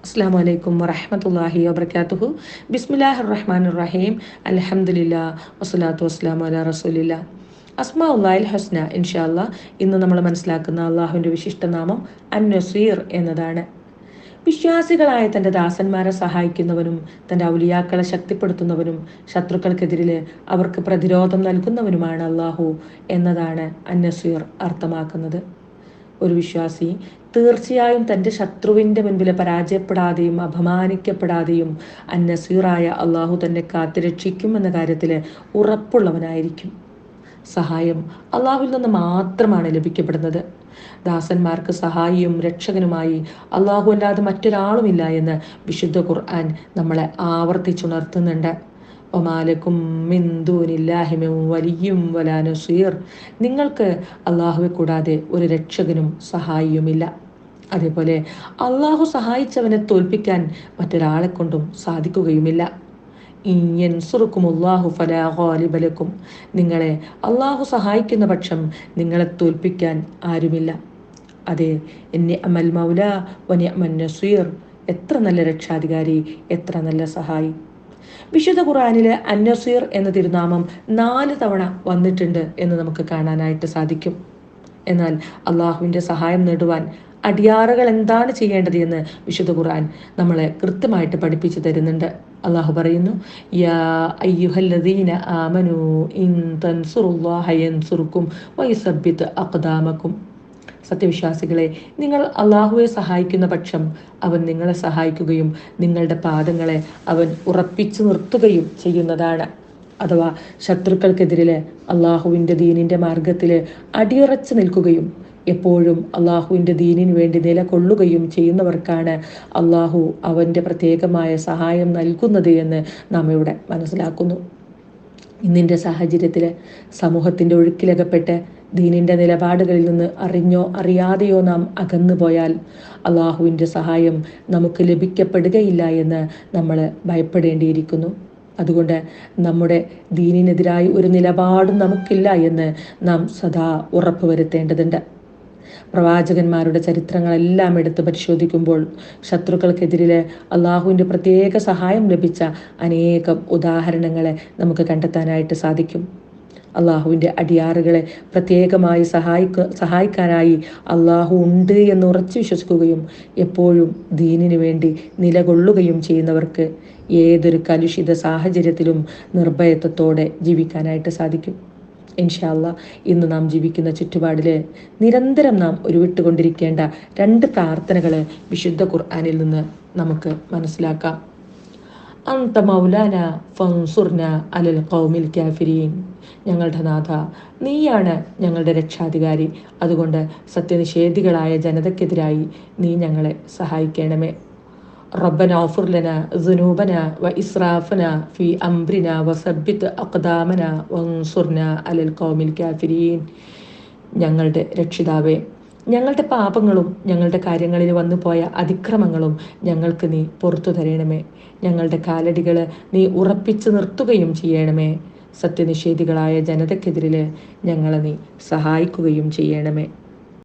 അസ്സലാമു അലൈക്കും വറഹ്മത്തുള്ളാഹി വബറകാതുഹു. ബിസ്മില്ലാഹിർ റഹ്മാനിർ റഹീം. അൽഹംദുലില്ലാ വസ്സലാത്തു വസ്സലാമു അലാ റസൂലില്ലാ. അസ്മാഉല്ലാഹിൽ ഹുസ്ന. ഇൻഷാ അല്ലാഹ് ഇന്ന് നമ്മൾ മനസ്സിലാക്കുന്ന അള്ളാഹുവിൻ്റെ വിശിഷ്ടനാമം അൻ-നസീർ എന്നതാണ്. വിശ്വാസികളായ തൻ്റെ ദാസന്മാരെ സഹായിക്കുന്നവനും തൻ്റെ ഔലിയാക്കളെ ശക്തിപ്പെടുത്തുന്നവനും ശത്രുക്കൾക്കെതിരിൽ അവർക്ക് പ്രതിരോധം നൽകുന്നവനുമാണ് അള്ളാഹു എന്നതാണ് അൻ-നസീർ അർത്ഥമാക്കുന്നത്. ഒരു വിശ്വാസി തീർച്ചയായും തൻ്റെ ശത്രുവിൻ്റെ മുൻപിൽ പരാജയപ്പെടാതെയും അപമാനിക്കപ്പെടാതെയും അന്നസീറായ അള്ളാഹു തന്നെ കാത്തുരക്ഷിക്കും എന്ന കാര്യത്തിൽ ഉറപ്പുള്ളവനായിരിക്കും. സഹായം അള്ളാഹുവിൽ നിന്ന് മാത്രമാണ് ലഭിക്കപ്പെടുന്നത്. ദാസന്മാർക്ക് സഹായിയും രക്ഷകനുമായി അള്ളാഹു അല്ലാതെ മറ്റൊരാളുമില്ല എന്ന് വിശുദ്ധ ഖുർആൻ നമ്മളെ ആവർത്തിച്ചുണർത്തുന്നുണ്ട്. ഒമാലക്കും മിന്ദൂനില്ലാഹിമിൻ വലിയും വലാ നസീർ. നിങ്ങൾക്ക് അള്ളാഹുവെ കൂടാതെ ഒരു രക്ഷകനും സഹായിയുമില്ല. അതേപോലെ അള്ളാഹു സഹായിച്ചവനെ തോൽപ്പിക്കാൻ മറ്റൊരാളെ കൊണ്ടും സാധിക്കുകയുമില്ല. ഇൻയൻസുറുക്കുമുല്ലാഹു ഫലാ ഗാലിബ ലക്കും. നിങ്ങളെ അള്ളാഹു സഹായിക്കുന്ന പക്ഷം നിങ്ങളെ തോൽപ്പിക്കാൻ ആരുമില്ല. അതെ, നിഅമൽ മൗലാ വനിഅമൻ നസീർ. എത്ര നല്ല രക്ഷാധികാരി, എത്ര നല്ല സഹായി. വിശുദ്ധ ഖുർആനിലെ അൻ-നസീർ എന്ന തിരുനാമം 4 തവണ വന്നിട്ടുണ്ട് എന്ന് നമുക്ക് കാണാനായിട്ട് സാധിക്കും. എന്നാൽ അള്ളാഹുവിൻ്റെ സഹായം നേടുവാൻ അടിയാറുകൾ എന്താണ് ചെയ്യേണ്ടത് എന്ന് വിശുദ്ധ ഖുർആൻ നമ്മളെ കൃത്യമായിട്ട് പഠിപ്പിച്ചു തരുന്നുണ്ട്. അള്ളാഹു പറയുന്നു, യാ അയ്യുഹല്ലദീന ആമനൂ ഇൻ തൻസുറുല്ലാഹ യൻസുറുക്കും വയുസബ്ബിത് അഖ്ദാമക്കും. സത്യവിശ്വാസികളെ, നിങ്ങൾ അള്ളാഹുവെ സഹായിക്കുന്ന പക്ഷം അവൻ നിങ്ങളെ സഹായിക്കുകയും നിങ്ങളുടെ പാദങ്ങളെ അവൻ ഉറപ്പിച്ചു നിർത്തുകയും ചെയ്യുന്നതാണ്. അഥവാ ശത്രുക്കൾക്കെതിരിൽ അള്ളാഹുവിൻ്റെ ദീനിൻ്റെ മാർഗത്തിൽ അടിയുറച്ചു നിൽക്കുകയും എപ്പോഴും അള്ളാഹുവിൻ്റെ ദീനിനു വേണ്ടി നിലകൊള്ളുകയും ചെയ്യുന്നവർക്കാണ് അള്ളാഹു അവൻ്റെ പ്രത്യേകമായ സഹായം നൽകുന്നത് എന്ന് നാം ഇവിടെ മനസ്സിലാക്കുന്നു. ഇന്നിൻ്റെ സാഹചര്യത്തിൽ സമൂഹത്തിൻ്റെ ഒഴുക്കിലകപ്പെട്ട് ദീനിൻ്റെ നിലപാടുകളിൽ നിന്ന് അറിഞ്ഞോ അറിയാതെയോ നാം അകന്നു പോയാൽ അള്ളാഹുവിൻ്റെ സഹായം നമുക്ക് ലഭിക്കപ്പെടുകയില്ല എന്ന് നമ്മൾ ഭയപ്പെടേണ്ടിയിരിക്കുന്നു. അതുകൊണ്ട് നമ്മുടെ ദീനിനെതിരായി ഒരു നിലപാടും നമുക്കില്ല എന്ന് നാം സദാ ഉറപ്പുവരുത്തേണ്ടതുണ്ട്. പ്രവാചകന്മാരുടെ ചരിത്രങ്ങളെല്ലാം എടുത്ത് പരിശോധിക്കുമ്പോൾ ശത്രുക്കൾക്കെതിരിൽ അള്ളാഹുവിൻ്റെ പ്രത്യേക സഹായം ലഭിച്ച അനേകം ഉദാഹരണങ്ങളെ നമുക്ക് കണ്ടെത്താനായിട്ട് സാധിക്കും. അള്ളാഹുവിൻ്റെ അടിയാറുകളെ പ്രത്യേകമായി സഹായിക്കാനായി അള്ളാഹു ഉണ്ട് എന്ന് ഉറച്ചു വിശ്വസിക്കുകയും എപ്പോഴും ദീനിനു വേണ്ടി നിലകൊള്ളുകയും ചെയ്യുന്നവർക്ക് ഏതൊരു കലുഷിത സാഹചര്യത്തിലും നിർഭയത്വത്തോടെ ജീവിക്കാനായിട്ട് സാധിക്കും. ഇൻഷാ അല്ലാഹ് ഇന്ന് നാം ജീവിക്കുന്ന ചുറ്റുപാടിൽ നിരന്തരം നാം ഉരുവിട്ടുകൊണ്ടിരിക്കേണ്ട 2 പ്രാർത്ഥനകൾ വിശുദ്ധ ഖുർആനിൽ നിന്ന് നമുക്ക് മനസ്സിലാക്കാം. അന്ത മൗലാന ഫൻസുർന അലൽ ഖൗമിൽ കാഫിരീൻ. ഞങ്ങളുടെ നാഥ, നീയാണ് ഞങ്ങളുടെ രക്ഷാധികാരി. അതുകൊണ്ട് സത്യനിഷേധികളായ ജനതയ്ക്കെതിരായി നീ ഞങ്ങളെ സഹായിക്കണമേ. റബ്ബന ഗ്ഫിർ ലനാ ദുനൂബന വ ഇസ്റാഫന ഫീ അംരിന വസബ്ബിത് അഖ്ദാമന വൻസുർന അലൽ ഖൗമിൽ കാഫിരീൻ. ഞങ്ങളുടെ രക്ഷിതാവേ, ഞങ്ങളുടെ പാപങ്ങളും ഞങ്ങളുടെ കാര്യങ്ങളിൽ വന്നു പോയ അതിക്രമങ്ങളും ഞങ്ങൾക്ക് നീ പുറത്തു തരണമേ. ഞങ്ങളുടെ കാലടികൾ നീ ഉറപ്പിച്ചു നിർത്തുകയും ചെയ്യണമേ. സത്യനിഷേധികളായ ജനതയ്ക്കെതിരിൽ ഞങ്ങളെ നീ സഹായിക്കുകയും ചെയ്യണമേ.